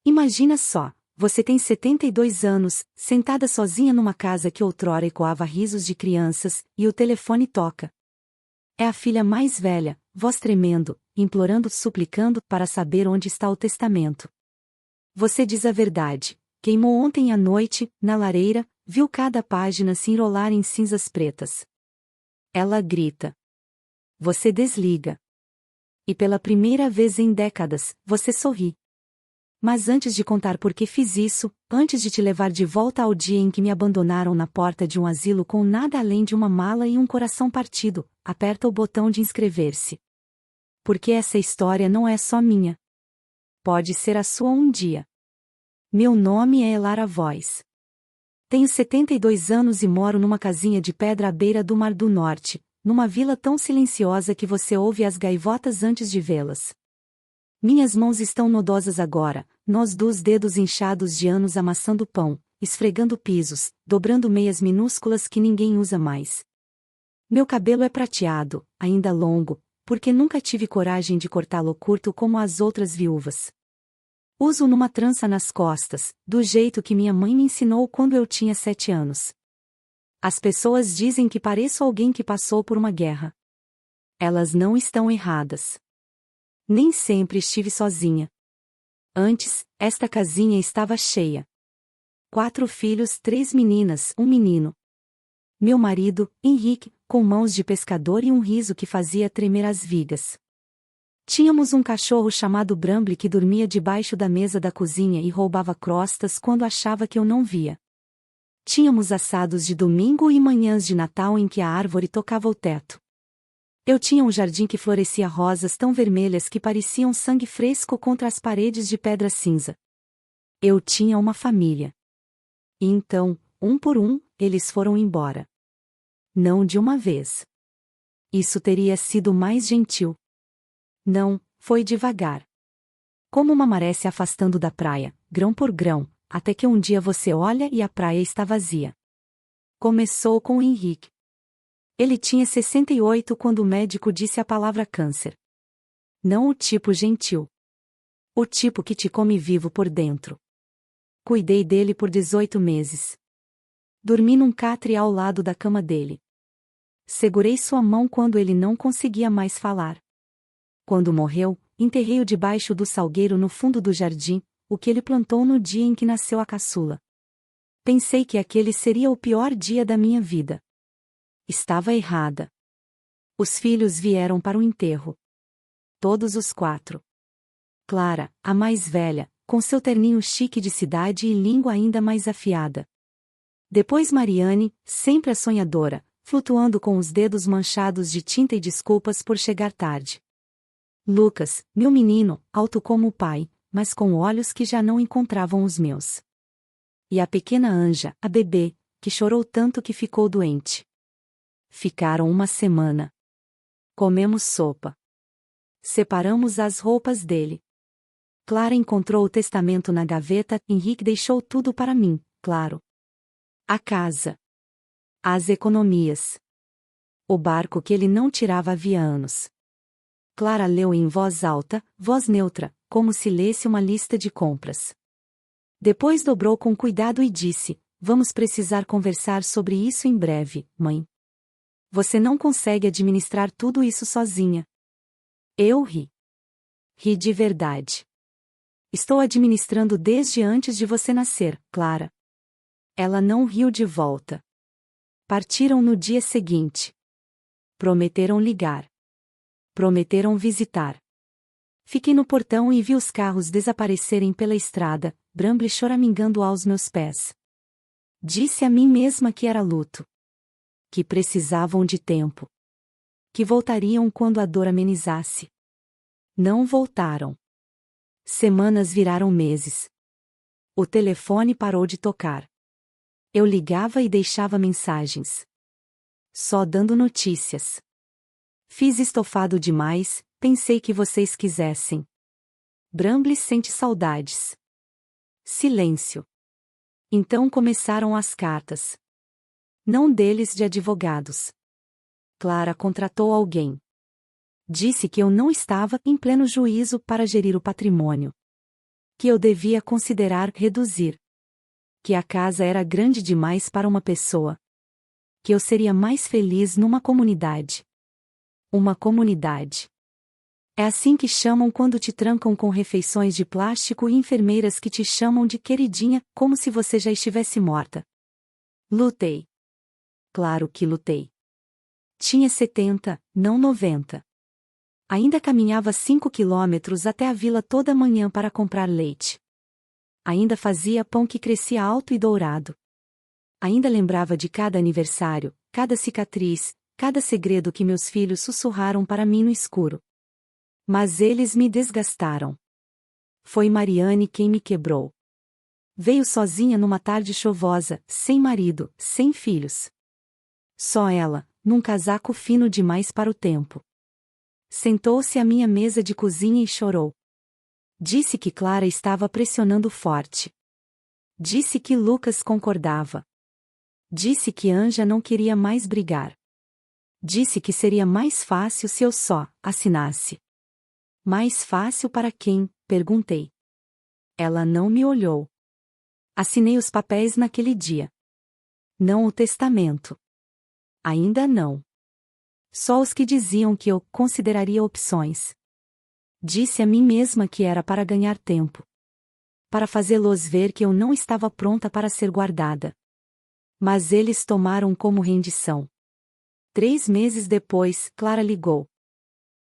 Imagina só, você tem 72 anos, sentada sozinha numa casa que outrora ecoava risos de crianças, e o telefone toca. É a filha mais velha, voz tremendo, implorando, suplicando para saber onde está o testamento. Você diz a verdade. Queimou ontem à noite, na lareira, viu cada página se enrolar em cinzas pretas. Ela grita. Você desliga. E pela primeira vez em décadas, você sorri. Mas antes de contar por que fiz isso, antes de te levar de volta ao dia em que me abandonaram na porta de um asilo com nada além de uma mala e um coração partido, aperta o botão de inscrever-se. Porque essa história não é só minha. Pode ser a sua um dia. Meu nome é Elara Voz. Tenho 72 anos e moro numa casinha de pedra à beira do Mar do Norte, numa vila tão silenciosa que você ouve as gaivotas antes de vê-las. Minhas mãos estão nodosas agora, nós dos dedos inchados de anos amassando pão, esfregando pisos, dobrando meias minúsculas que ninguém usa mais. Meu cabelo é prateado, ainda longo, porque nunca tive coragem de cortá-lo curto como as outras viúvas. Uso numa trança nas costas, do jeito que minha mãe me ensinou quando eu tinha 7 anos. As pessoas dizem que pareço alguém que passou por uma guerra. Elas não estão erradas. Nem sempre estive sozinha. Antes, esta casinha estava cheia. 4 filhos, 3 meninas, um menino. Meu marido, Henrique, com mãos de pescador e um riso que fazia tremer as vigas. Tínhamos um cachorro chamado Bramble que dormia debaixo da mesa da cozinha e roubava crostas quando achava que eu não via. Tínhamos assados de domingo e manhãs de Natal em que a árvore tocava o teto. Eu tinha um jardim que florescia rosas tão vermelhas que pareciam sangue fresco contra as paredes de pedra cinza. Eu tinha uma família. E então, um por um, eles foram embora. Não de uma vez. Isso teria sido mais gentil. Não, foi devagar. Como uma maré se afastando da praia, grão por grão, até que um dia você olha e a praia está vazia. Começou com Henrique. Ele tinha 68 quando o médico disse a palavra câncer. Não o tipo gentil. O tipo que te come vivo por dentro. Cuidei dele por 18 meses. Dormi num catre ao lado da cama dele. Segurei sua mão quando ele não conseguia mais falar. Quando morreu, enterrei-o debaixo do salgueiro no fundo do jardim, o que ele plantou no dia em que nasceu a caçula. Pensei que aquele seria o pior dia da minha vida. Estava errada. Os filhos vieram para o enterro. Todos os 4. Clara, a mais velha, com seu terninho chique de cidade e língua ainda mais afiada. Depois Mariane, sempre a sonhadora, flutuando com os dedos manchados de tinta e desculpas por chegar tarde. Lucas, meu menino, alto como o pai, mas com olhos que já não encontravam os meus. E a pequena Anja, a bebê, que chorou tanto que ficou doente. Ficaram uma semana. Comemos sopa. Separamos as roupas dele. Clara encontrou o testamento na gaveta, Henrique deixou tudo para mim, claro. A casa. As economias. O barco que ele não tirava havia anos. Clara leu em voz alta, voz neutra, como se lesse uma lista de compras. Depois dobrou com cuidado e disse: Vamos precisar conversar sobre isso em breve, mãe. Você não consegue administrar tudo isso sozinha. Eu ri. Ri de verdade. Estou administrando desde antes de você nascer, Clara. Ela não riu de volta. Partiram no dia seguinte. Prometeram ligar. Prometeram visitar. Fiquei no portão e vi os carros desaparecerem pela estrada, Bramble choramingando aos meus pés. Disse a mim mesma que era luto. Que precisavam de tempo. Que voltariam quando a dor amenizasse. Não voltaram. Semanas viraram meses. O telefone parou de tocar. Eu ligava e deixava mensagens. Só dando notícias. Fiz estofado demais, pensei que vocês quisessem. Bramble sente saudades. Silêncio. Então começaram as cartas. Não deles de advogados. Clara contratou alguém. Disse que eu não estava em pleno juízo para gerir o patrimônio. Que eu devia considerar reduzir. Que a casa era grande demais para uma pessoa. Que eu seria mais feliz numa comunidade. Uma comunidade. É assim que chamam quando te trancam com refeições de plástico e enfermeiras que te chamam de queridinha, como se você já estivesse morta. Lutei. Claro que lutei. Tinha 70, não 90. Ainda caminhava 5 quilômetros até a vila toda manhã para comprar leite. Ainda fazia pão que crescia alto e dourado. Ainda lembrava de cada aniversário, cada cicatriz, cada segredo que meus filhos sussurraram para mim no escuro. Mas eles me desgastaram. Foi Mariane quem me quebrou. Veio sozinha numa tarde chuvosa, sem marido, sem filhos. Só ela, num casaco fino demais para o tempo. Sentou-se à minha mesa de cozinha e chorou. Disse que Clara estava pressionando forte. Disse que Lucas concordava. Disse que Anja não queria mais brigar. Disse que seria mais fácil se eu só assinasse. Mais fácil para quem? Perguntei. Ela não me olhou. Assinei os papéis naquele dia. Não o testamento. Ainda não. Só os que diziam que eu consideraria opções. Disse a mim mesma que era para ganhar tempo. Para fazê-los ver que eu não estava pronta para ser guardada. Mas eles tomaram como rendição. 3 meses depois, Clara ligou.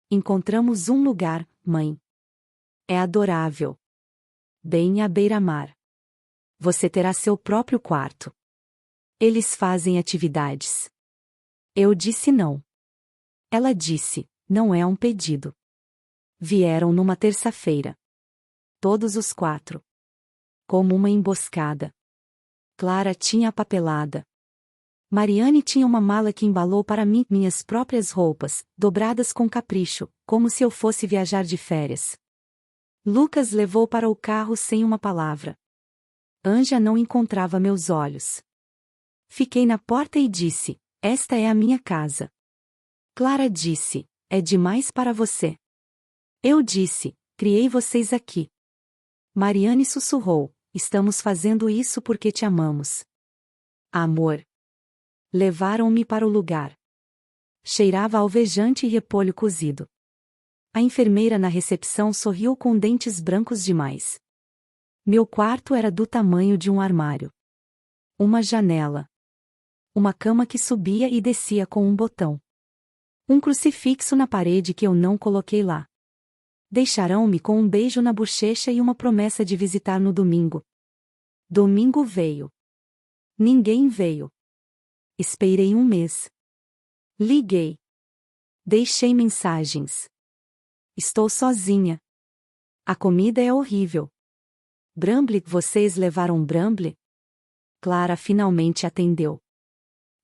Encontramos um lugar, mãe. É adorável. Bem à beira-mar. Você terá seu próprio quarto. Eles fazem atividades. Eu disse não. Ela disse, não é um pedido. Vieram numa terça-feira. Todos os 4. Como uma emboscada. Clara tinha a papelada. Mariane tinha uma mala que embalou para mim minhas próprias roupas, dobradas com capricho, como se eu fosse viajar de férias. Lucas levou para o carro sem uma palavra. Anja não encontrava meus olhos. Fiquei na porta e disse, esta é a minha casa. Clara disse, é demais para você. Eu disse, criei vocês aqui. Mariane sussurrou, estamos fazendo isso porque te amamos. Amor. Levaram-me para o lugar. Cheirava alvejante e repolho cozido. A enfermeira na recepção sorriu com dentes brancos demais. Meu quarto era do tamanho de um armário. Uma janela. Uma cama que subia e descia com um botão. Um crucifixo na parede que eu não coloquei lá. Deixarão-me com um beijo na bochecha e uma promessa de visitar no domingo. Domingo veio. Ninguém veio. Esperei 1 mês. Liguei. Deixei mensagens. Estou sozinha. A comida é horrível. Bramble, vocês levaram Bramble? Clara finalmente atendeu.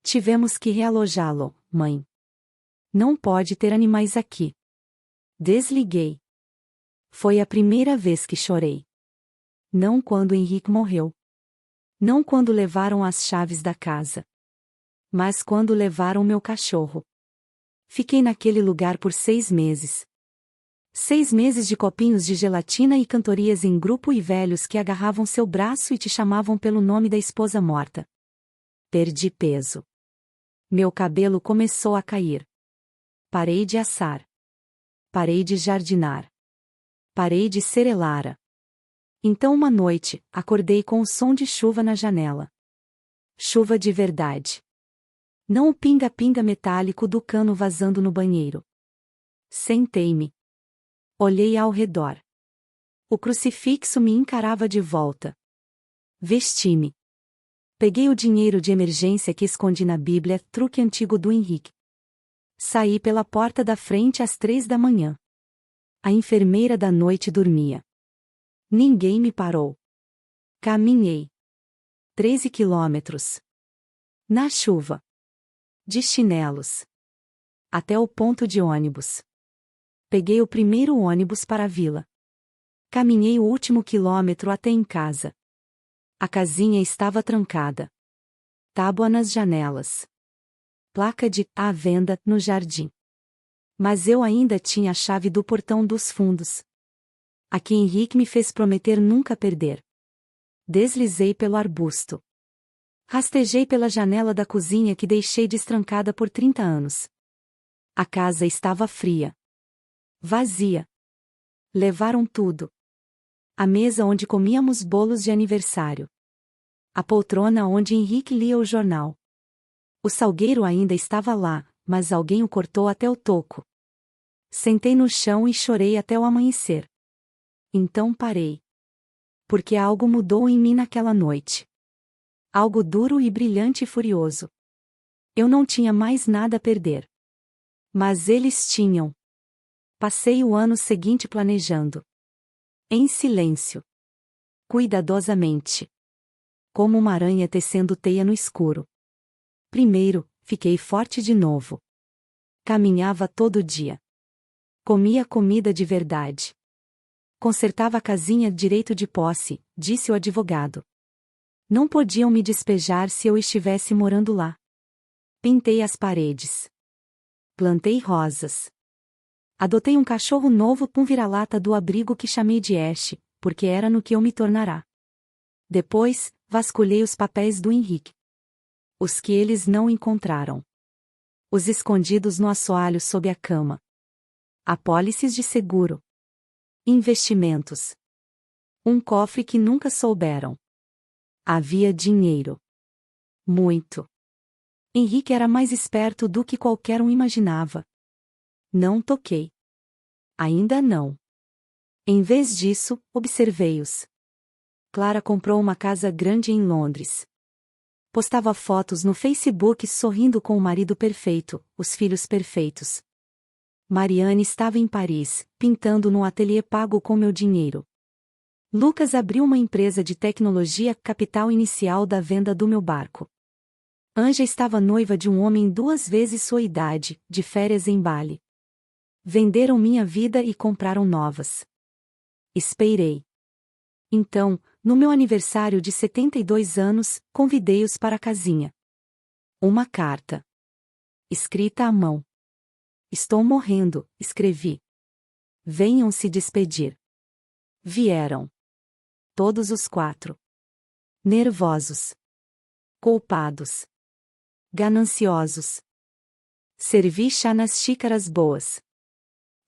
Tivemos que realojá-lo, mãe. Não pode ter animais aqui. Desliguei. Foi a primeira vez que chorei. Não quando Henrique morreu. Não quando levaram as chaves da casa. Mas quando levaram meu cachorro. Fiquei naquele lugar por 6 meses. 6 meses de copinhos de gelatina e cantorias em grupo e velhos que agarravam seu braço e te chamavam pelo nome da esposa morta. Perdi peso. Meu cabelo começou a cair. Parei de assar. Parei de jardinar. Parei de ser Elara. Então uma noite, acordei com o som de chuva na janela. Chuva de verdade. Não o pinga-pinga metálico do cano vazando no banheiro. Sentei-me. Olhei ao redor. O crucifixo me encarava de volta. Vesti-me. Peguei o dinheiro de emergência que escondi na Bíblia, truque antigo do Henrique. Saí pela porta da frente às 3 da manhã. A enfermeira da noite dormia. Ninguém me parou. Caminhei. 13 quilômetros. Na chuva. De chinelos. Até o ponto de ônibus. Peguei o primeiro ônibus para a vila. Caminhei o último quilômetro até em casa. A casinha estava trancada. Tábua nas janelas. Placa de à venda no jardim. Mas eu ainda tinha a chave do portão dos fundos. a que Henrique me fez prometer nunca perder. Deslizei pelo arbusto. Rastejei pela janela da cozinha que deixei destrancada por 30 anos. A casa estava fria. Vazia. Levaram tudo. A mesa onde comíamos bolos de aniversário. A poltrona onde Henrique lia o jornal. O salgueiro ainda estava lá, mas alguém o cortou até o toco. Sentei no chão e chorei até o amanhecer. Então parei. Porque algo mudou em mim naquela noite. Algo duro e brilhante e furioso. Eu não tinha mais nada a perder. Mas eles tinham. Passei o ano seguinte planejando. Em silêncio. Cuidadosamente. Como uma aranha tecendo teia no escuro. Primeiro, fiquei forte de novo. Caminhava todo dia. Comia comida de verdade. Consertava a casinha direito de posse, disse o advogado. Não podiam me despejar se eu estivesse morando lá. Pintei as paredes. Plantei rosas. Adotei um cachorro novo com vira-lata do abrigo que chamei de Ash, porque era no que eu me tornará. Depois, vasculhei os papéis do Henrique. Os que eles não encontraram. Os escondidos no assoalho sob a cama. Apólices de seguro. Investimentos. Um cofre que nunca souberam. Havia dinheiro. Muito. Henrique era mais esperto do que qualquer um imaginava. Não toquei. Ainda não. Em vez disso, observei-os. Clara comprou uma casa grande em Londres. Postava fotos no Facebook sorrindo com o marido perfeito, os filhos perfeitos. Mariane estava em Paris, pintando num ateliê pago com meu dinheiro. Lucas abriu uma empresa de tecnologia, capital inicial da venda do meu barco. Anja estava noiva de um homem 2 vezes sua idade, de férias em Bali. Venderam minha vida e compraram novas. Esperei. Então, no meu aniversário de 72 anos, convidei-os para a casinha. Uma carta. Escrita à mão. Estou morrendo, escrevi. Venham se despedir. Vieram. Todos os 4. Nervosos. Culpados. Gananciosos. Servi chá nas xícaras boas.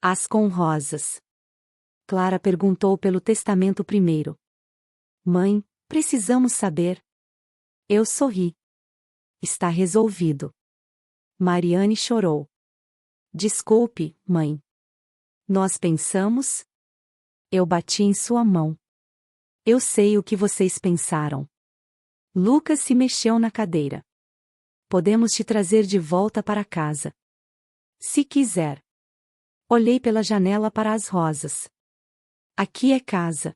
As com rosas. Clara perguntou pelo testamento primeiro. Mãe, precisamos saber. Eu sorri. Está resolvido. Mariane chorou. Desculpe, mãe. Nós pensamos? Eu bati em sua mão. Eu sei o que vocês pensaram. Lucas se mexeu na cadeira. Podemos te trazer de volta para casa. Se quiser. Olhei pela janela para as rosas. Aqui é casa.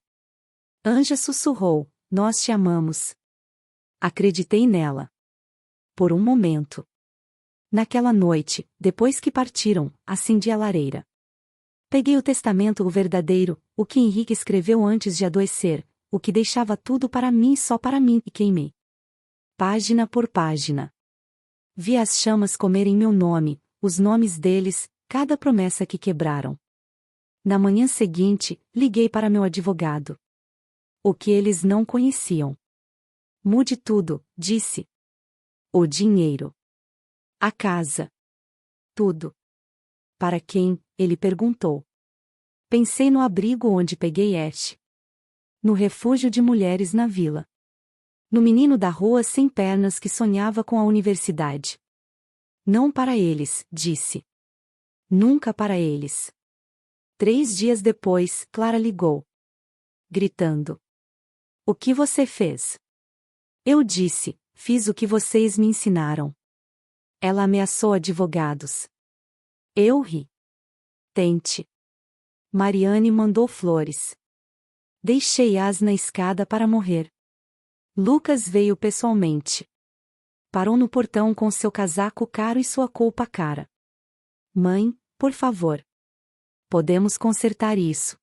Anja sussurrou, nós te amamos. Acreditei nela. Por um momento. Naquela noite, depois que partiram, acendi a lareira. Peguei o testamento, o verdadeiro, o que Henrique escreveu antes de adoecer, o que deixava tudo para mim, só para mim, e queimei. Página por página. Vi as chamas comerem meu nome, os nomes deles, cada promessa que quebraram. Na manhã seguinte, liguei para meu advogado. O que eles não conheciam. Mude tudo, disse. O dinheiro. A casa. Tudo. Para quem? Ele perguntou. Pensei no abrigo onde peguei Ash. No refúgio de mulheres na vila. No menino da rua sem pernas que sonhava com a universidade. Não para eles, disse. Nunca para eles. 3 dias depois, Clara ligou. Gritando. O que você fez? Eu disse, fiz o que vocês me ensinaram. Ela ameaçou advogados. Eu ri. Tente. Mariane mandou flores. Deixei-as na escada para morrer. Lucas veio pessoalmente. Parou no portão com seu casaco caro e sua roupa cara. Mãe, por favor. Podemos consertar isso.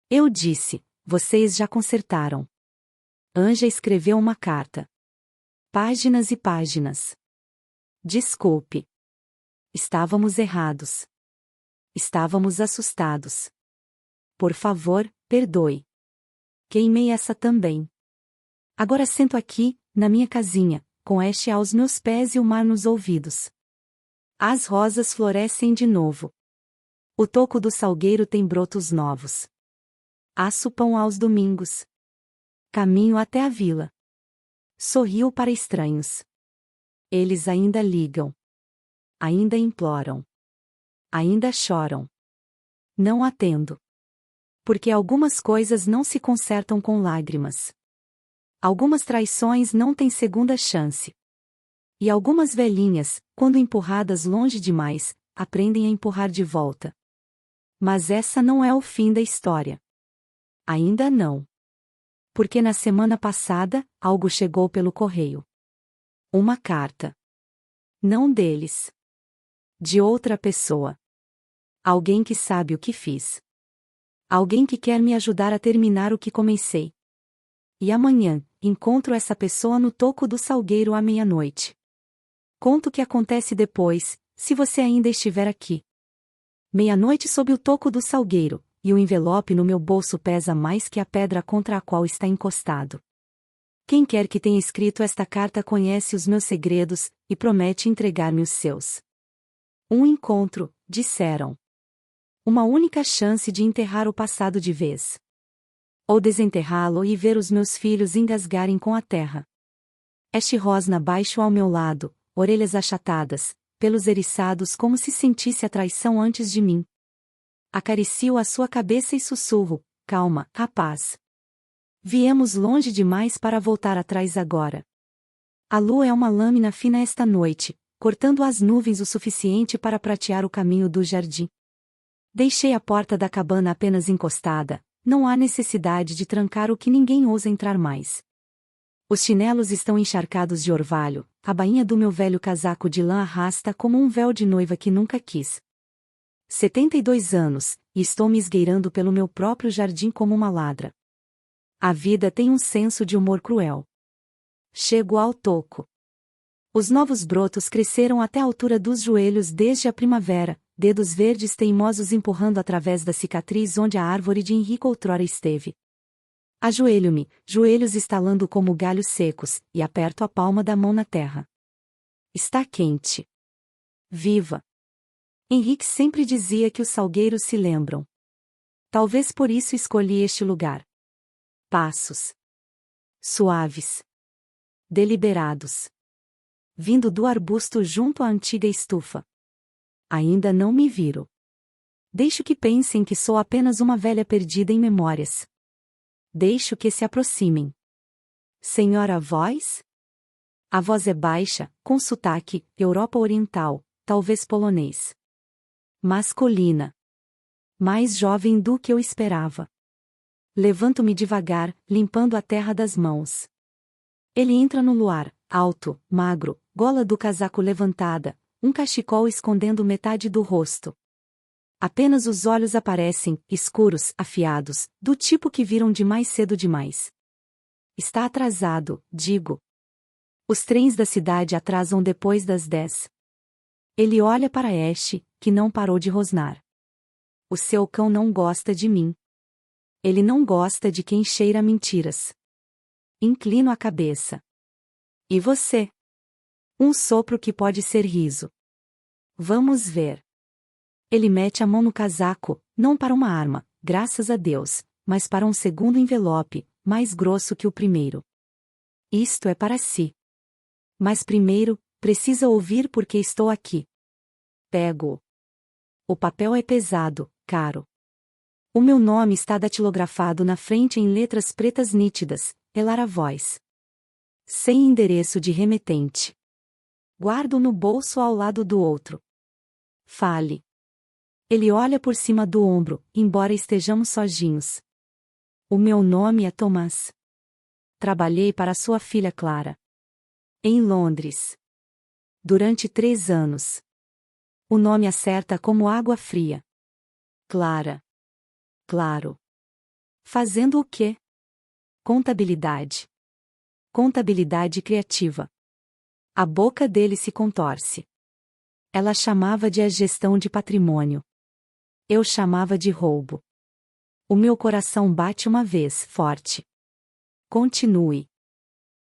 Eu disse, vocês já consertaram. Anja escreveu uma carta. Páginas e páginas. Desculpe. Estávamos errados. Estávamos assustados. Por favor, perdoe. Queimei essa também. Agora sento aqui, na minha casinha, com Ashe aos meus pés e o mar nos ouvidos. As rosas florescem de novo. O toco do salgueiro tem brotos novos. Asso pão aos domingos. Caminho até a vila. Sorrio para estranhos. Eles ainda ligam. Ainda imploram. Ainda choram. Não atendo. Porque algumas coisas não se consertam com lágrimas. Algumas traições não têm segunda chance. E algumas velhinhas, quando empurradas longe demais, aprendem a empurrar de volta. Mas essa não é o fim da história. Ainda não. Porque na semana passada, algo chegou pelo correio. Uma carta. Não deles. De outra pessoa. Alguém que sabe o que fiz. Alguém que quer me ajudar a terminar o que comecei. E amanhã, encontro essa pessoa no toco do salgueiro à meia-noite. Conto o que acontece depois, se você ainda estiver aqui. Meia-noite sob o toco do salgueiro, e o envelope no meu bolso pesa mais que a pedra contra a qual está encostado. Quem quer que tenha escrito esta carta conhece os meus segredos, e promete entregar-me os seus. Um encontro, disseram. Uma única chance de enterrar o passado de vez. Ou desenterrá-lo e ver os meus filhos engasgarem com a terra. Ashe rosna baixo ao meu lado, orelhas achatadas, pelos eriçados como se sentisse a traição antes de mim. Acaricio a sua cabeça e sussurro, calma, rapaz. Viemos longe demais para voltar atrás agora. A lua é uma lâmina fina esta noite, cortando as nuvens o suficiente para pratear o caminho do jardim. Deixei a porta da cabana apenas encostada, não há necessidade de trancar o que ninguém ousa entrar mais. Os chinelos estão encharcados de orvalho, a bainha do meu velho casaco de lã arrasta como um véu de noiva que nunca quis. 72 anos, e estou me esgueirando pelo meu próprio jardim como uma ladra. A vida tem um senso de humor cruel. Chego ao toco. Os novos brotos cresceram até a altura dos joelhos desde a primavera, dedos verdes teimosos empurrando através da cicatriz onde a árvore de Henrique outrora esteve. Ajoelho-me, joelhos estalando como galhos secos, e aperto a palma da mão na terra. Está quente. Viva! Henrique sempre dizia que os salgueiros se lembram. Talvez por isso escolhi este lugar. Passos. Suaves. Deliberados. Vindo do arbusto junto à antiga estufa. Ainda não me viro. Deixo que pensem que sou apenas uma velha perdida em memórias. Deixo que se aproximem. Senhora voz? A voz é baixa, com sotaque, Europa Oriental, talvez polonês. Masculina. Mais jovem do que eu esperava. Levanto-me devagar, limpando a terra das mãos. Ele entra no luar, alto, magro, gola do casaco levantada, um cachecol escondendo metade do rosto. Apenas os olhos aparecem, escuros, afiados, do tipo que viram demais cedo demais. Está atrasado, digo. Os trens da cidade atrasam depois das 10. Ele olha para Ashe, que não parou de rosnar. O seu cão não gosta de mim. Ele não gosta de quem cheira mentiras. Inclino a cabeça. E você? Um sopro que pode ser riso. Vamos ver. Ele mete a mão no casaco, não para uma arma, graças a Deus, mas para um segundo envelope, mais grosso que o primeiro. Isto é para si. Mas primeiro, precisa ouvir porque estou aqui. Pego. O papel é pesado, caro. O meu nome está datilografado na frente em letras pretas nítidas, Elara Voz. Sem endereço de remetente. Guardo no bolso ao lado do outro. Fale. Ele olha por cima do ombro, embora estejamos sozinhos. O meu nome é Tomás. Trabalhei para sua filha Clara. Em Londres. Durante 3 anos. O nome acerta como água fria. Clara. Claro. Fazendo o quê? Contabilidade. Contabilidade criativa. A boca dele se contorce. Ela chamava de a gestão de patrimônio. Eu chamava de roubo. O meu coração bate uma vez, forte. Continue.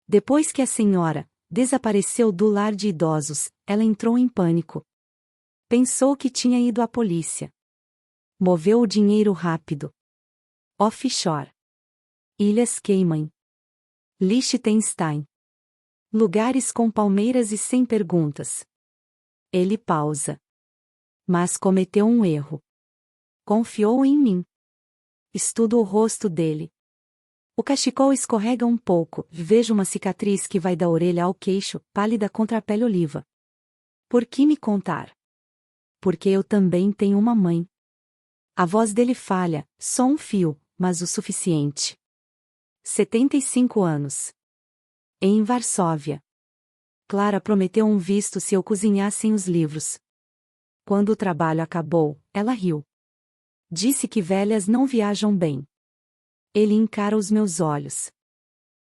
Depois que a senhora desapareceu do lar de idosos, ela entrou em pânico. Pensou que tinha ido à polícia. Moveu o dinheiro rápido. Offshore. Ilhas Cayman. Liechtenstein. Lugares com palmeiras e sem perguntas. Ele pausa. Mas cometeu um erro. Confiou em mim. Estudo o rosto dele. O cachecol escorrega um pouco, vejo uma cicatriz que vai da orelha ao queixo, pálida contra a pele oliva. Por que me contar? Porque eu também tenho uma mãe. A voz dele falha, só um fio, mas o suficiente. 75 anos. Em Varsóvia. Clara prometeu um visto se eu cozinhasse os livros. Quando o trabalho acabou, ela riu. Disse que velhas não viajam bem. Ele encara os meus olhos.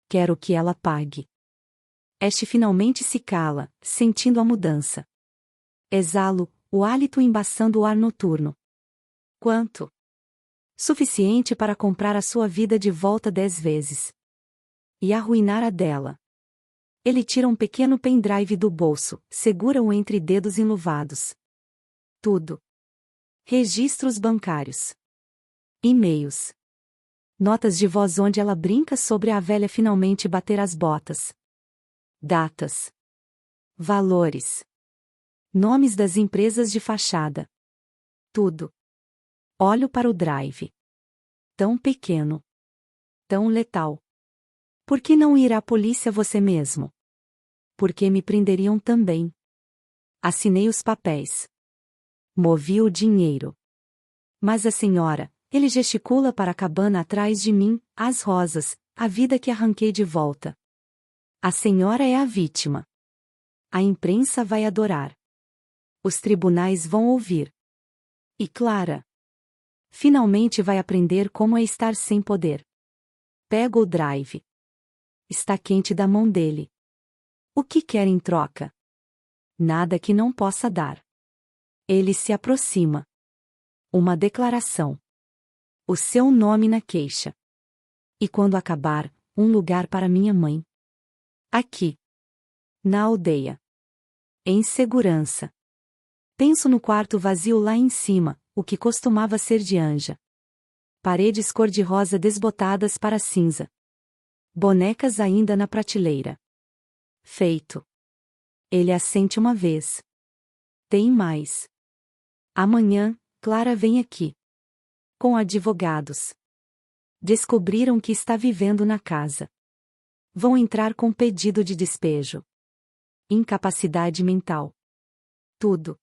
Quero que ela pague. Este finalmente se cala, sentindo a mudança. Exalo, o hálito embaçando o ar noturno. Quanto? Suficiente para comprar a sua vida de volta 10 vezes. E arruinar a dela. Ele tira um pequeno pendrive do bolso, segura-o entre dedos enluvados. Tudo. Registros bancários. E-mails. Notas de voz onde ela brinca sobre a velha finalmente bater as botas. Datas. Valores. Nomes das empresas de fachada. Tudo. Olho para o drive. Tão pequeno. Tão letal. Por que não ir à polícia você mesmo? Porque me prenderiam também. Assinei os papéis. Movi o dinheiro. Mas a senhora, ele gesticula para a cabana atrás de mim, as rosas, a vida que arranquei de volta. A senhora é a vítima. A imprensa vai adorar. Os tribunais vão ouvir. E Clara finalmente vai aprender como é estar sem poder. Pego o drive. Está quente da mão dele. O que quer em troca? Nada que não possa dar. Ele se aproxima. Uma declaração. O seu nome na queixa. E quando acabar, um lugar para minha mãe. Aqui. Na aldeia. Em segurança. Penso no quarto vazio lá em cima, o que costumava ser de Anja. Paredes cor-de-rosa desbotadas para cinza. Bonecas ainda na prateleira. Feito. Ele assente uma vez. Tem mais. Amanhã, Clara vem aqui. Com advogados. Descobriram que está vivendo na casa. Vão entrar com pedido de despejo. Incapacidade mental. Tudo.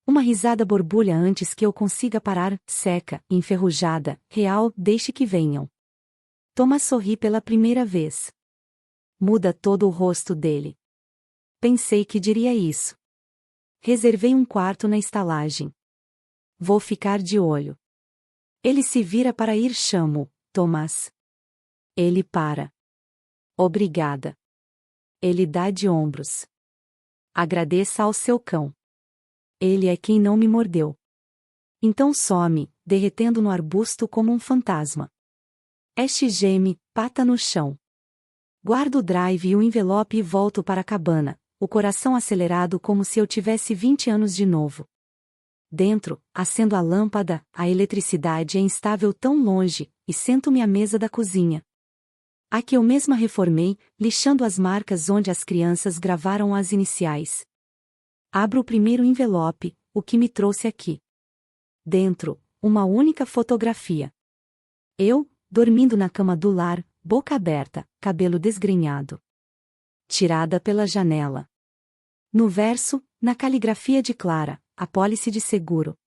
Uma risada borbulha antes que eu consiga parar, seca, enferrujada, real, deixe que venham. Thomas sorri pela primeira vez. Muda todo o rosto dele. Pensei que diria isso. Reservei um quarto na estalagem. Vou ficar de olho. Ele se vira para ir, chamo, Thomas. Ele para. Obrigada. Ele dá de ombros. Agradeça ao seu cão. Ele é quem não me mordeu. Então some, derretendo no arbusto como um fantasma. Este geme, pata no chão. Guardo o drive e o envelope e volto para a cabana, o coração acelerado como se eu tivesse 20 anos de novo. Dentro, acendo a lâmpada, a eletricidade é instável tão longe, e sento-me à mesa da cozinha. A que eu mesma reformei, lixando as marcas onde as crianças gravaram as iniciais. Abro o primeiro envelope, o que me trouxe aqui. Dentro, uma única fotografia. Eu, dormindo na cama do lar, boca aberta, cabelo desgrenhado. Tirada pela janela. No verso, na caligrafia de Clara, apólice de seguro.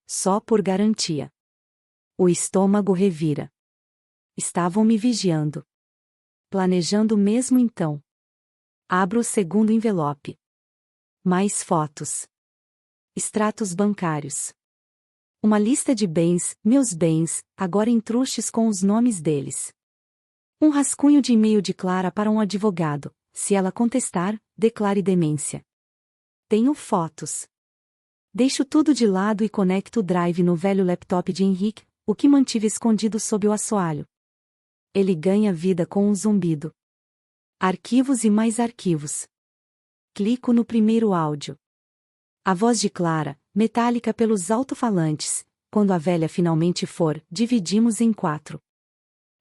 Só por garantia. O estômago revira. Estavam me vigiando. Planejando mesmo então. Abro o segundo envelope. Mais fotos. Extratos bancários. Uma lista de bens, meus bens, agora em trustes com os nomes deles. Um rascunho de e-mail de Clara para um advogado. Se ela contestar, declare demência. Tenho fotos. Deixo tudo de lado e conecto o drive no velho laptop de Henrique, o que mantive escondido sob o assoalho. Ele ganha vida com um zumbido. Arquivos e mais arquivos. Clico no primeiro áudio. A voz de Clara, metálica pelos alto-falantes. Quando a velha finalmente for, dividimos em 4.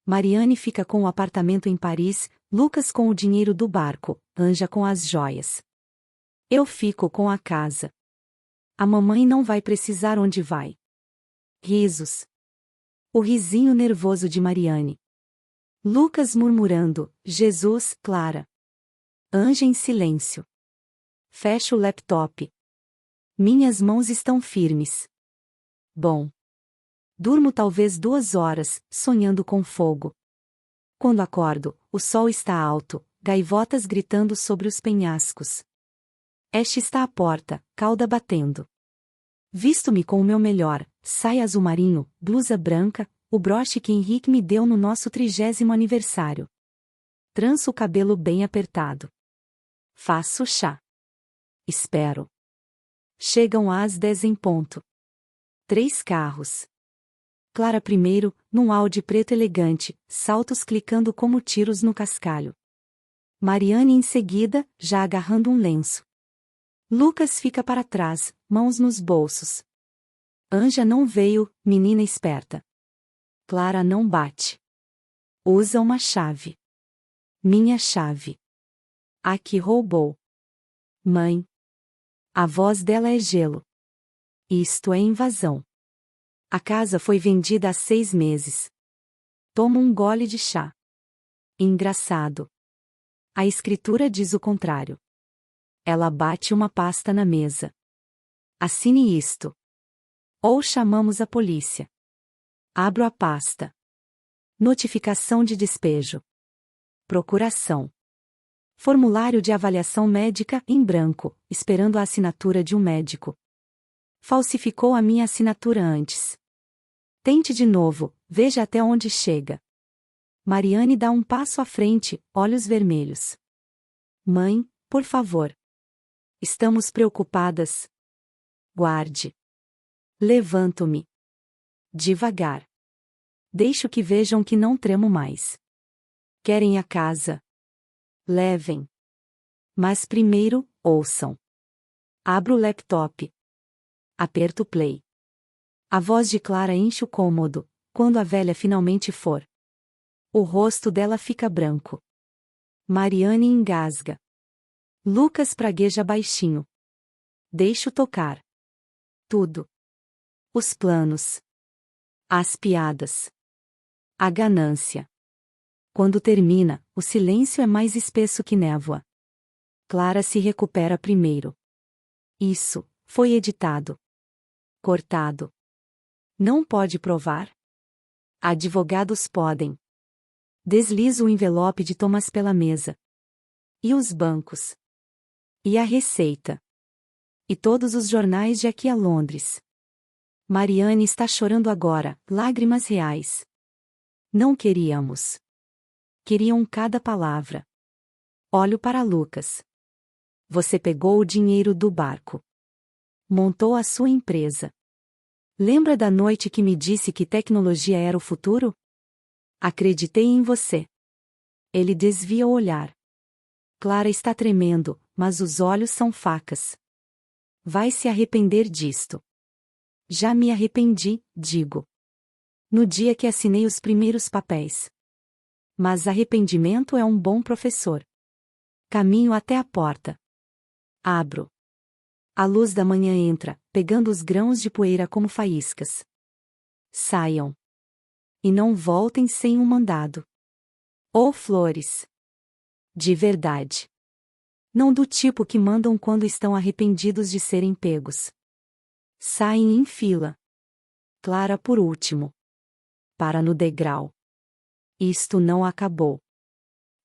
Mariane fica com o apartamento em Paris, Lucas com o dinheiro do barco, Anja com as joias. Eu fico com a casa. A mamãe não vai precisar onde vai. Risos. O risinho nervoso de Mariane. Lucas murmurando, Jesus, Clara. Anja em silêncio. Fecho o laptop. Minhas mãos estão firmes. Bom. Durmo talvez 2 horas, sonhando com fogo. Quando acordo, o sol está alto, gaivotas gritando sobre os penhascos. Ash está à porta, cauda batendo. Visto-me com o meu melhor, saia azul marinho, blusa branca, o broche que Henrique me deu no nosso 30º aniversário. Tranço o cabelo bem apertado. Faço chá. Espero. Chegam às 10 em ponto. 3 carros. Clara primeiro, num Audi preto elegante, saltos clicando como tiros no cascalho. Mariane em seguida, já agarrando um lenço. Lucas fica para trás, mãos nos bolsos. Anja não veio, menina esperta. Clara não bate. Usa uma chave. Minha chave. A que roubou. Mãe. A voz dela é gelo. Isto é invasão. A casa foi vendida há 6 meses. Tomo um gole de chá. Engraçado. A escritura diz o contrário. Ela bate uma pasta na mesa. Assine isto. Ou chamamos a polícia. Abro a pasta. Notificação de despejo. Procuração. Formulário de avaliação médica em branco, esperando a assinatura de um médico. Falsificou a minha assinatura antes. Tente de novo, veja até onde chega. Mariane dá um passo à frente, olhos vermelhos. Mãe, por favor. Estamos preocupadas. Guarde. Levanto-me. Devagar. Deixo que vejam que não tremo mais. Querem a casa? Levem. Mas primeiro, ouçam. Abro o laptop. Aperto play. A voz de Clara enche o cômodo, quando a velha finalmente for. O rosto dela fica branco. Mariane engasga. Lucas pragueja baixinho. Deixo tocar. Tudo. Os planos. As piadas. A ganância. Quando termina, o silêncio é mais espesso que névoa. Clara se recupera primeiro. Isso, foi editado. Cortado. Não pode provar? Advogados podem. Deslizo o envelope de Thomas pela mesa. E os bancos? E a receita? E todos os jornais de aqui a Londres? Mariane está chorando agora, lágrimas reais. Não queríamos. Queriam cada palavra. Olho para Lucas. Você pegou o dinheiro do barco. Montou a sua empresa. Lembra da noite que me disse que tecnologia era o futuro? Acreditei em você. Ele desvia o olhar. Clara está tremendo, mas os olhos são facas. Vai se arrepender disto. Já me arrependi, digo. No dia que assinei os primeiros papéis. Mas arrependimento é um bom professor. Caminho até a porta. Abro. A luz da manhã entra, pegando os grãos de poeira como faíscas. Saiam. E não voltem sem um mandado. Ou flores. De verdade. Não do tipo que mandam quando estão arrependidos de serem pegos. Saem em fila. Clara por último. Para no degrau. Isto não acabou.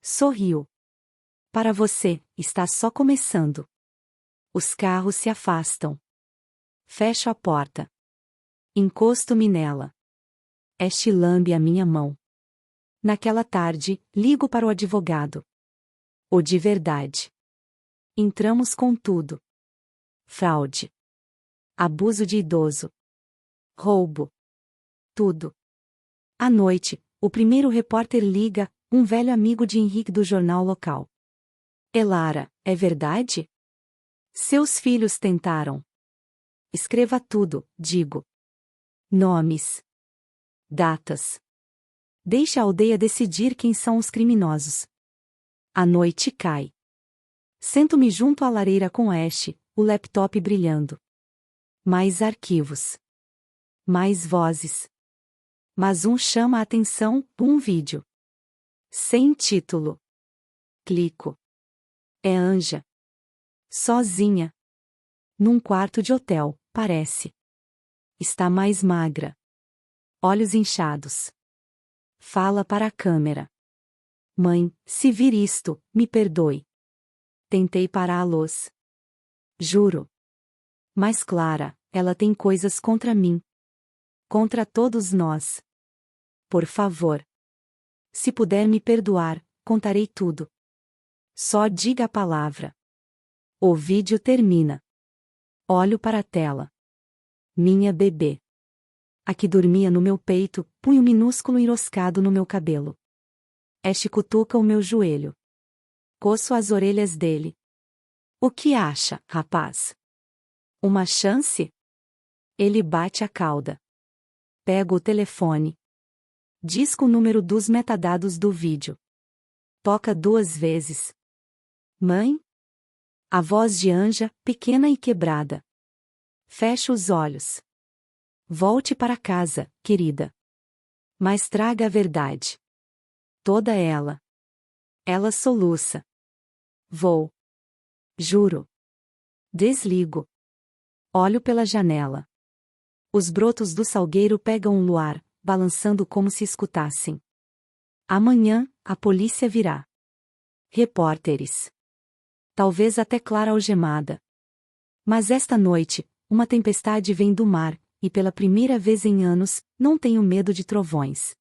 Sorriu. Para você, está só começando. Os carros se afastam. Fecho a porta. Encosto-me nela. Ash lambe a minha mão. Naquela tarde, ligo para o advogado. O de verdade. Entramos com tudo. Fraude. Abuso de idoso. Roubo. tudo. À noite, o primeiro repórter liga, um velho amigo de Henrique do jornal local. Elara, é verdade? Seus filhos tentaram. Escreva tudo, digo. Nomes. Datas. Deixe a aldeia decidir quem são os criminosos. A noite cai. Sento-me junto à lareira com Ash, o laptop brilhando. Mais arquivos. Mais vozes. Mas um chama a atenção, um vídeo. Sem título. Clico. É Anja. Sozinha. Num quarto de hotel, parece. Está mais magra. Olhos inchados. Fala para a câmera. Mãe, se vir isto, me perdoe. Tentei pará-los. Juro. Mas Clara, ela tem coisas contra mim. Contra todos nós. Por favor. Se puder me perdoar, contarei tudo. Só diga a palavra. O vídeo termina. Olho para a tela. Minha bebê. A que dormia no meu peito, punho minúsculo enroscado no meu cabelo. Ash cutuca o meu joelho. Coço as orelhas dele. O que acha, rapaz? Uma chance? Ele bate a cauda. Pego o telefone. Disco o número dos metadados do vídeo. Toca 2 vezes. Mãe? A voz de Anja, pequena e quebrada. Fecho os olhos. Volte para casa, querida. Mas traga a verdade. Toda ela. Ela soluça. Vou. Juro. Desligo. Olho pela janela. Os brotos do salgueiro pegam o luar, balançando como se escutassem. Amanhã, a polícia virá. Repórteres. Talvez até Clara algemada. Mas esta noite, uma tempestade vem do mar, e pela primeira vez em anos, não tenho medo de trovões.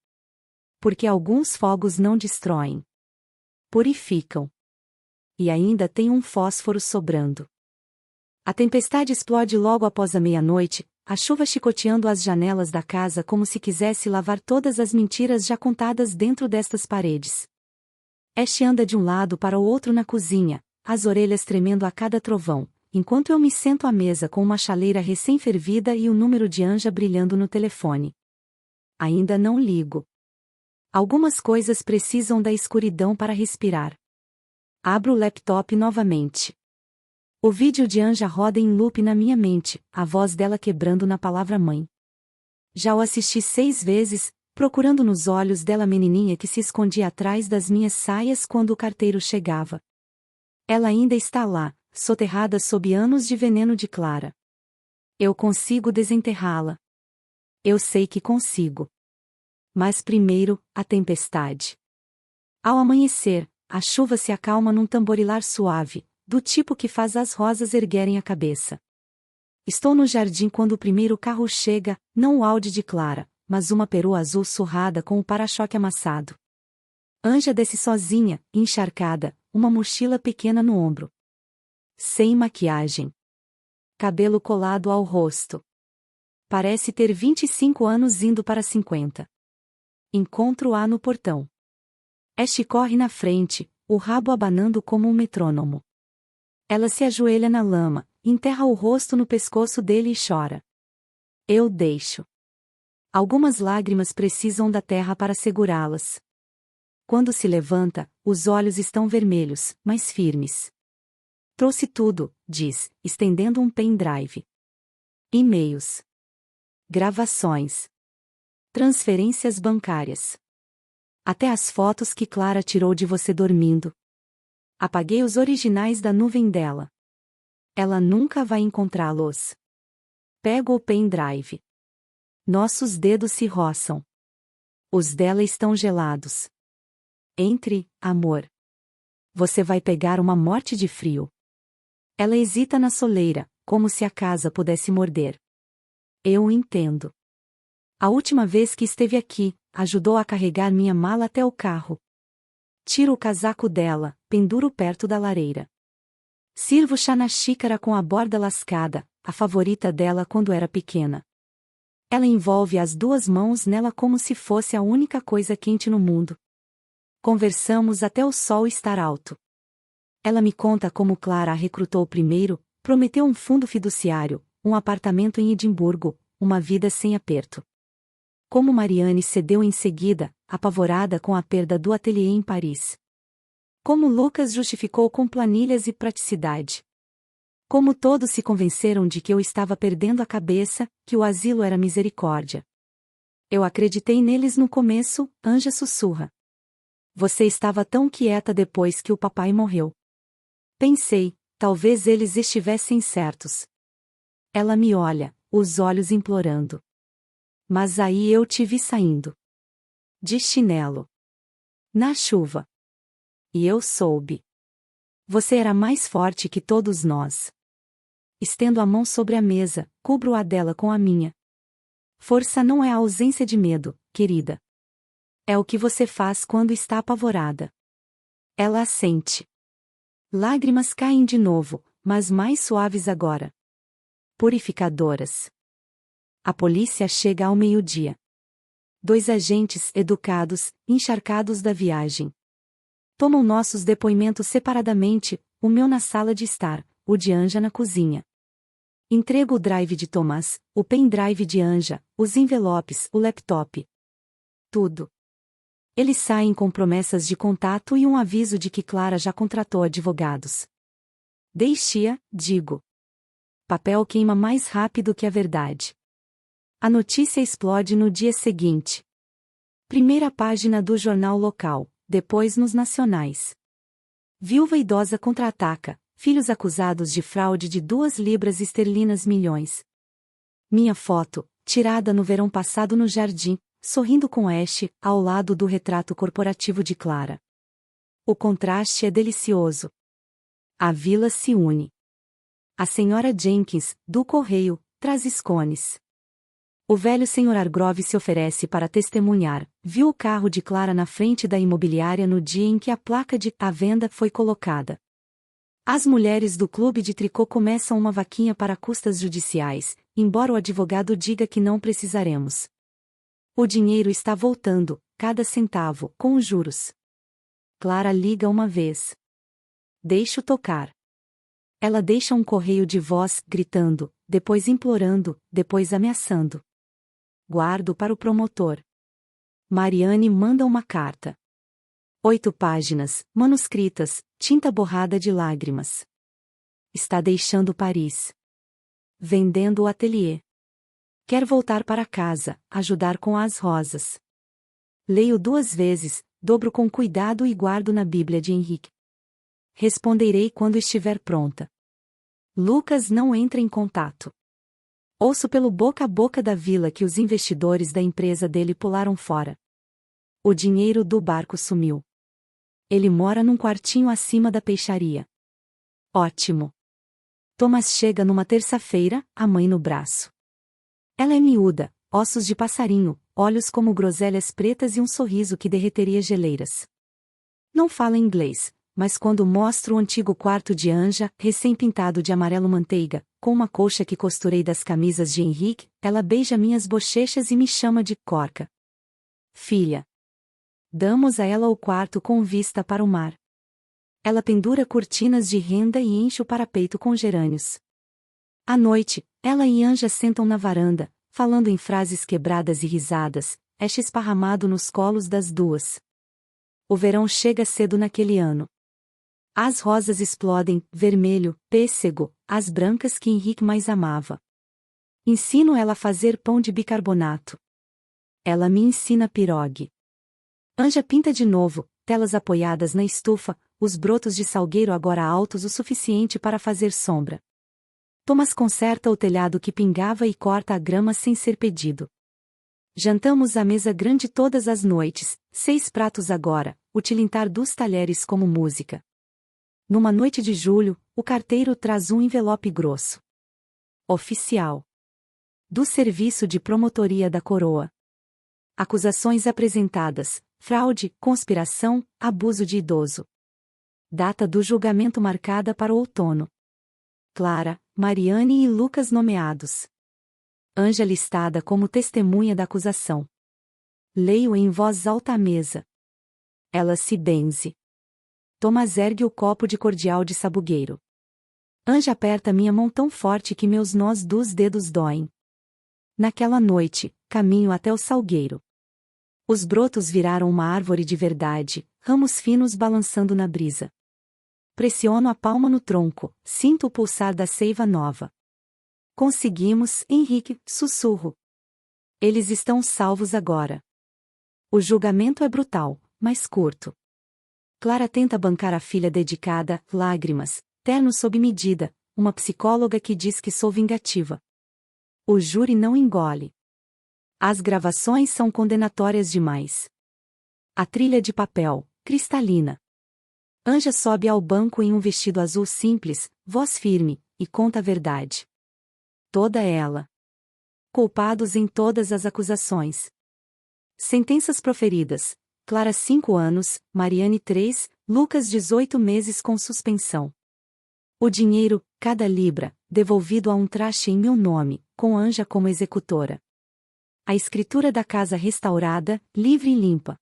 Porque alguns fogos não destroem. Purificam. E ainda tem um fósforo sobrando. A tempestade explode logo após a meia-noite, a chuva chicoteando as janelas da casa como se quisesse lavar todas as mentiras já contadas dentro destas paredes. Ash anda de um lado para o outro na cozinha, as orelhas tremendo a cada trovão, enquanto eu me sento à mesa com uma chaleira recém-fervida e o número de Anja brilhando no telefone. Ainda não ligo. Algumas coisas precisam da escuridão para respirar. Abro o laptop novamente. O vídeo de Anja roda em loop na minha mente, a voz dela quebrando na palavra mãe. Já o assisti 6 vezes, procurando nos olhos dela a menininha que se escondia atrás das minhas saias quando o carteiro chegava. Ela ainda está lá, soterrada sob anos de veneno de Clara. Eu consigo desenterrá-la. Eu sei que consigo. Mas primeiro, a tempestade. Ao amanhecer, a chuva se acalma num tamborilar suave, do tipo que faz as rosas erguerem a cabeça. Estou no jardim quando o primeiro carro chega, não o Audi de Clara, mas uma perua azul surrada com o para-choque amassado. Anja desce sozinha, encharcada, uma mochila pequena no ombro. Sem maquiagem. Cabelo colado ao rosto. Parece ter 25 anos indo para 50. Encontro-a no portão. Ash corre na frente, o rabo abanando como um metrônomo. Ela se ajoelha na lama, enterra o rosto no pescoço dele e chora. Eu deixo. Algumas lágrimas precisam da terra para segurá-las. Quando se levanta, os olhos estão vermelhos, mas firmes. Trouxe tudo, diz, estendendo um pendrive. E-mails. Gravações. Transferências bancárias. Até as fotos que Clara tirou de você dormindo. Apaguei os originais da nuvem dela. Ela nunca vai encontrá-los. Pego o pendrive. Nossos dedos se roçam. Os dela estão gelados. Entre, amor. Você vai pegar uma morte de frio. Ela hesita na soleira, como se a casa pudesse morder. Eu entendo. A última vez que esteve aqui, ajudou a carregar minha mala até o carro. Tiro o casaco dela, penduro perto da lareira. Sirvo chá na xícara com a borda lascada, a favorita dela quando era pequena. Ela envolve as duas mãos nela como se fosse a única coisa quente no mundo. Conversamos até o sol estar alto. Ela me conta como Clara a recrutou primeiro, prometeu um fundo fiduciário, um apartamento em Edimburgo, uma vida sem aperto. Como Mariane cedeu em seguida, apavorada com a perda do ateliê em Paris. Como Lucas justificou com planilhas e praticidade. Como todos se convenceram de que eu estava perdendo a cabeça, que o asilo era misericórdia. Eu acreditei neles no começo, Anja sussurra. Você estava tão quieta depois que o papai morreu. Pensei, talvez eles estivessem certos. Ela me olha, os olhos implorando. Mas aí eu te vi saindo. De chinelo. Na chuva. E eu soube. Você era mais forte que todos nós. Estendo a mão sobre a mesa, cubro a dela com a minha. Força não é a ausência de medo, querida. É o que você faz quando está apavorada. Ela assente. Lágrimas caem de novo, mas mais suaves agora. Purificadoras. A polícia chega ao meio-dia. 2 agentes educados, encharcados da viagem. Tomam nossos depoimentos separadamente, o meu na sala de estar, o de Anja na cozinha. Entrego o drive de Tomás, o pendrive de Anja, os envelopes, o laptop. Tudo. Eles saem com promessas de contato e um aviso de que Clara já contratou advogados. Deixe-a, digo. Papel queima mais rápido que a verdade. A notícia explode no dia seguinte. Primeira página do jornal local, depois nos nacionais. Viúva idosa contra-ataca, filhos acusados de fraude de 2 libras esterlinas milhões. Minha foto, tirada no verão passado no jardim, sorrindo com Ash, ao lado do retrato corporativo de Clara. O contraste é delicioso. A vila se une. A senhora Jenkins, do correio, traz scones. O velho senhor Argrove se oferece para testemunhar, viu o carro de Clara na frente da imobiliária no dia em que a placa de "à venda" foi colocada. As mulheres do clube de tricô começam uma vaquinha para custas judiciais, embora o advogado diga que não precisaremos. O dinheiro está voltando, cada centavo, com os juros. Clara liga uma vez. Deixo tocar. Ela deixa um correio de voz, gritando, depois implorando, depois ameaçando. Guardo para o promotor. Mariane manda uma carta. 8 páginas, manuscritas, tinta borrada de lágrimas. Está deixando Paris. Vendendo o ateliê. Quer voltar para casa, ajudar com as rosas. Leio 2 vezes, dobro com cuidado e guardo na Bíblia de Henrique. Responderei quando estiver pronta. Lucas não entra em contato. Ouço pelo boca a boca da vila que os investidores da empresa dele pularam fora. O dinheiro do barco sumiu. Ele mora num quartinho acima da peixaria. Ótimo. Thomas chega numa terça-feira, a mãe no braço. Ela é miúda, ossos de passarinho, olhos como groselhas pretas e um sorriso que derreteria geleiras. Não fala inglês, mas quando mostro o antigo quarto de Anja, recém-pintado de amarelo manteiga, com uma colcha que costurei das camisas de Henrique, ela beija minhas bochechas e me chama de Corca. Filha. Damos a ela o quarto com vista para o mar. Ela pendura cortinas de renda e enche o parapeito com gerânios. À noite, ela e Anja sentam na varanda, falando em frases quebradas e risadas, Ash esparramado nos colos das duas. O verão chega cedo naquele ano. As rosas explodem, vermelho, pêssego, as brancas que Henrique mais amava. Ensino ela a fazer pão de bicarbonato. Ela me ensina pirogue. Anja pinta de novo, telas apoiadas na estufa, os brotos de salgueiro agora altos o suficiente para fazer sombra. Thomas conserta o telhado que pingava e corta a grama sem ser pedido. Jantamos à mesa grande todas as noites, 6 pratos agora, o tilintar dos talheres como música. Numa noite de julho, o carteiro traz um envelope grosso. Oficial. Do Serviço de Promotoria da Coroa. Acusações apresentadas: fraude, conspiração, abuso de idoso. Data do julgamento marcada para o outono. Clara, Mariane e Lucas nomeados. Anja listada como testemunha da acusação. Leio em voz alta à mesa. Ela se benze. Thomas ergue o copo de cordial de sabugueiro. Anja aperta minha mão tão forte que meus nós dos dedos doem. Naquela noite, caminho até o salgueiro. Os brotos viraram uma árvore de verdade, ramos finos balançando na brisa. Pressiono a palma no tronco, sinto o pulsar da seiva nova. Conseguimos, Henrique, sussurro. Eles estão salvos agora. O julgamento é brutal, mas curto. Clara tenta bancar a filha dedicada, lágrimas, terno sob medida, uma psicóloga que diz que sou vingativa. O júri não engole. As gravações são condenatórias demais. A trilha de papel, cristalina. Anja sobe ao banco em um vestido azul simples, voz firme, e conta a verdade. Toda ela. Culpados em todas as acusações. Sentenças proferidas. Clara 5 anos, Mariane 3, Lucas 18 meses com suspensão. O dinheiro, cada libra, devolvido a um traste em meu nome, com Anja como executora. A escritura da casa restaurada, livre e limpa.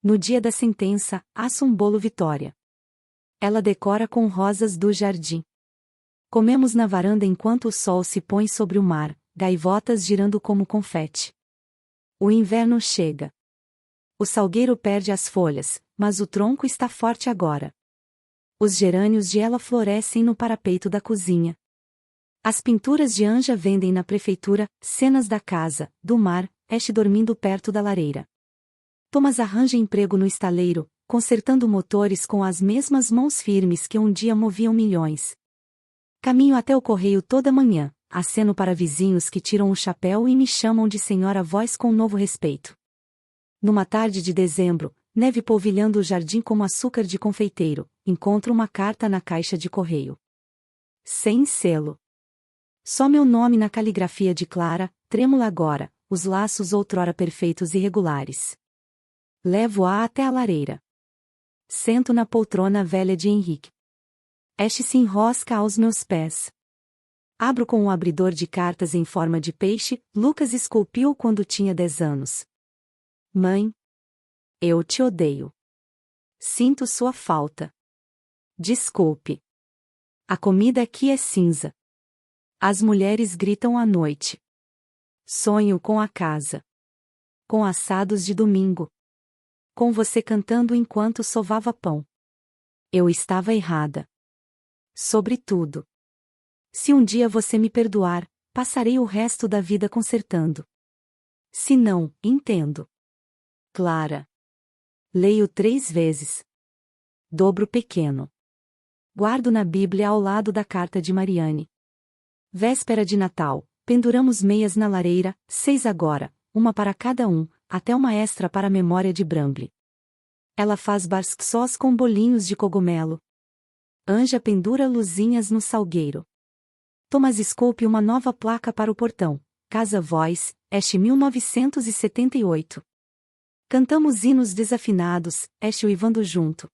No dia da sentença, asso um bolo Vitória. Ela decora com rosas do jardim. Comemos na varanda enquanto o sol se põe sobre o mar, gaivotas girando como confete. O inverno chega. O salgueiro perde as folhas, mas o tronco está forte agora. Os gerânios de ela florescem no parapeito da cozinha. As pinturas de Anja vendem na prefeitura, cenas da casa, do mar, Ash dormindo perto da lareira. Thomas arranja emprego no estaleiro, consertando motores com as mesmas mãos firmes que um dia moviam milhões. Caminho até o correio toda manhã, aceno para vizinhos que tiram o chapéu e me chamam de senhora voz com novo respeito. Numa tarde de dezembro, neve polvilhando o jardim como açúcar de confeiteiro, encontro uma carta na caixa de correio. Sem selo. Só meu nome na caligrafia de Clara, trêmula agora, os laços outrora perfeitos e regulares. Levo-a até a lareira. Sento na poltrona velha de Henrique. Ash se enrosca aos meus pés. Abro com um abridor de cartas em forma de peixe, Lucas esculpiu quando tinha 10 anos. Mãe. Eu te odeio. Sinto sua falta. Desculpe. A comida aqui é cinza. As mulheres gritam à noite. Sonho com a casa. Com assados de domingo. Com você cantando enquanto sovava pão. Eu estava errada. Sobretudo. Se um dia você me perdoar, passarei o resto da vida consertando. Se não, entendo. Clara. Leio 3 vezes. Dobro pequeno. Guardo na Bíblia ao lado da carta de Mariane. Véspera de Natal, penduramos meias na lareira, 6 agora, uma para cada um, até uma extra para a memória de Bramble. Ela faz barksós com bolinhos de cogumelo. Anja pendura luzinhas no salgueiro. Thomas esculpe uma nova placa para o portão, Casa Voz, Ash 1978. Cantamos hinos desafinados, Ash uivando junto.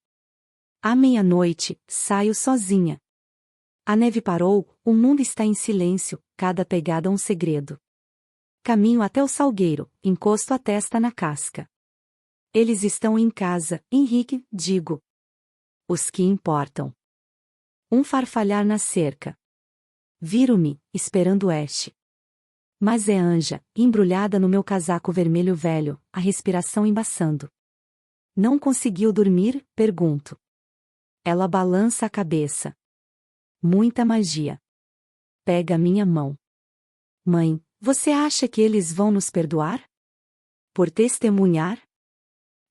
À meia-noite, saio sozinha. A neve parou, o mundo está em silêncio, cada pegada um segredo. Caminho até o salgueiro, encosto a testa na casca. Eles estão em casa, Henrique, digo. Os que importam. Um farfalhar na cerca. Viro-me, esperando Ash. Mas é Anja, embrulhada no meu casaco vermelho velho, a respiração embaçando. Não conseguiu dormir? Pergunto. Ela balança a cabeça. Muita magia. Pega minha mão. Mãe, você acha que eles vão nos perdoar? Por testemunhar?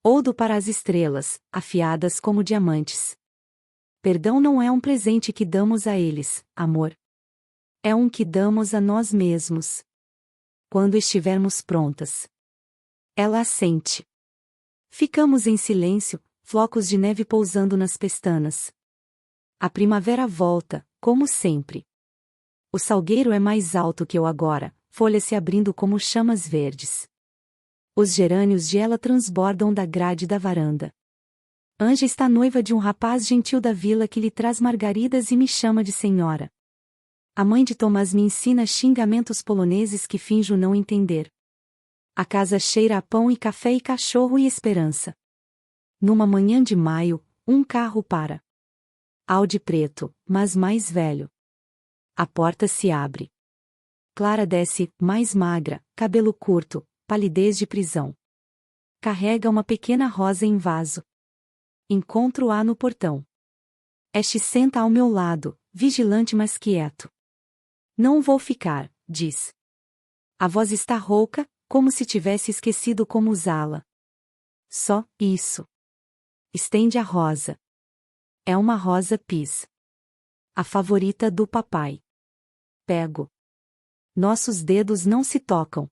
Odo para as estrelas, afiadas como diamantes. Perdão não é um presente que damos a eles, amor. É um que damos a nós mesmos. Quando estivermos prontas. Ela assente. Ficamos em silêncio, flocos de neve pousando nas pestanas. A primavera volta, como sempre. O salgueiro é mais alto que eu agora, folhas se abrindo como chamas verdes. Os gerânios de ela transbordam da grade da varanda. Anja está noiva de um rapaz gentil da vila que lhe traz margaridas e me chama de senhora. A mãe de Tomás me ensina xingamentos poloneses que finjo não entender. A casa cheira a pão e café e cachorro e esperança. Numa manhã de maio, um carro para. Audi preto, mas mais velho. A porta se abre. Clara desce, mais magra, cabelo curto, palidez de prisão. Carrega uma pequena rosa em vaso. Encontro-a no portão. Ash senta ao meu lado, vigilante mas quieto. Não vou ficar, diz. A voz está rouca, como se tivesse esquecido como usá-la. Só isso. Estende a rosa. É uma rosa pis. A favorita do papai. Pego. Nossos dedos não se tocam.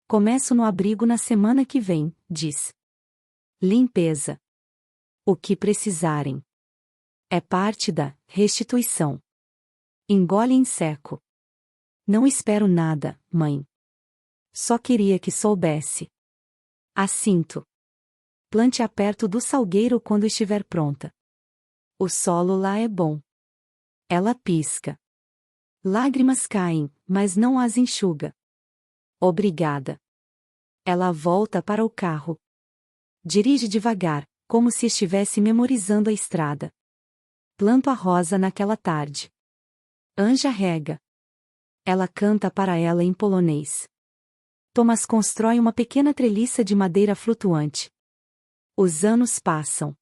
Começo no abrigo na semana que vem, diz. Limpeza. O que precisarem. É parte da restituição. Engole em seco. Não espero nada, mãe. Só queria que soubesse. Assinto. Plante-a perto do salgueiro quando estiver pronta. O solo lá é bom. Ela pisca. Lágrimas caem, mas não as enxuga. Obrigada. Ela volta para o carro. Dirige devagar, como se estivesse memorizando a estrada. Planto a rosa naquela tarde. Anja rega. Ela canta para ela em polonês. Tomás constrói uma pequena treliça de madeira flutuante. Os anos passam.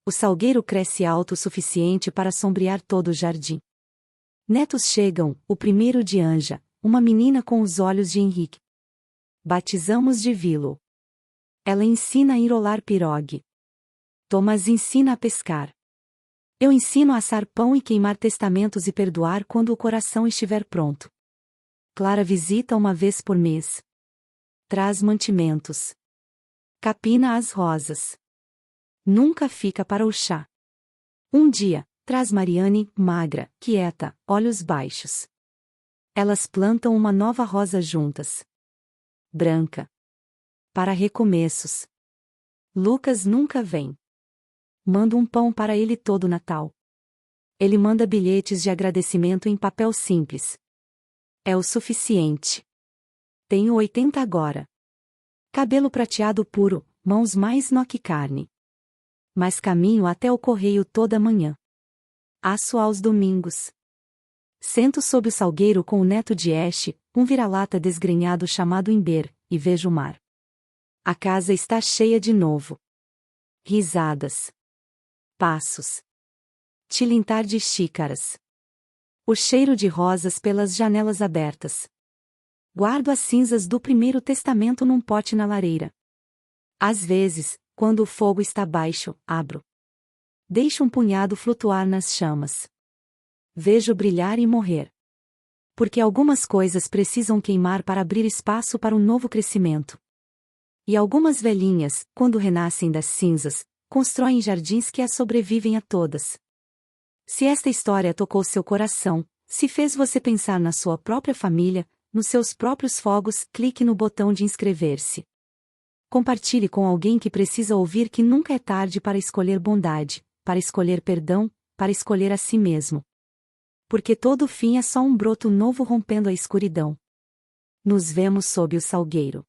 O salgueiro cresce alto o suficiente para sombrear todo o jardim. Netos chegam, o primeiro de Anja, uma menina com os olhos de Henrique. Batizamos de Vilo. Ela ensina a enrolar pirogue. Tomás ensina a pescar. Eu ensino a assar pão e queimar testamentos e perdoar quando o coração estiver pronto. Clara visita uma vez por mês. Traz mantimentos. Capina as rosas. Nunca fica para o chá. Um dia, traz Mariane, magra, quieta, olhos baixos. Elas plantam uma nova rosa juntas. Branca. Para recomeços. Lucas nunca vem. Mando um pão para ele todo Natal. Ele manda bilhetes de agradecimento em papel simples. É o suficiente. Tenho 80 agora. Cabelo prateado puro, mãos mais nó que carne. Mas caminho até o correio toda manhã. Aço aos domingos. Sento sob o salgueiro com o neto de Ash, um vira-lata desgrenhado chamado Imber, e vejo o mar. A casa está cheia de novo. Risadas. Passos. Tilintar de xícaras. O cheiro de rosas pelas janelas abertas. Guardo as cinzas do primeiro testamento num pote na lareira. Às vezes, quando o fogo está baixo, abro. Deixo um punhado flutuar nas chamas. Vejo brilhar e morrer. Porque algumas coisas precisam queimar para abrir espaço para um novo crescimento. E algumas velhinhas, quando renascem das cinzas, constroem jardins que as sobrevivem a todas. Se esta história tocou seu coração, se fez você pensar na sua própria família, nos seus próprios fogos, clique no botão de inscrever-se. Compartilhe com alguém que precisa ouvir que nunca é tarde para escolher bondade, para escolher perdão, para escolher a si mesmo. Porque todo fim é só um broto novo rompendo a escuridão. Nos vemos sob o salgueiro.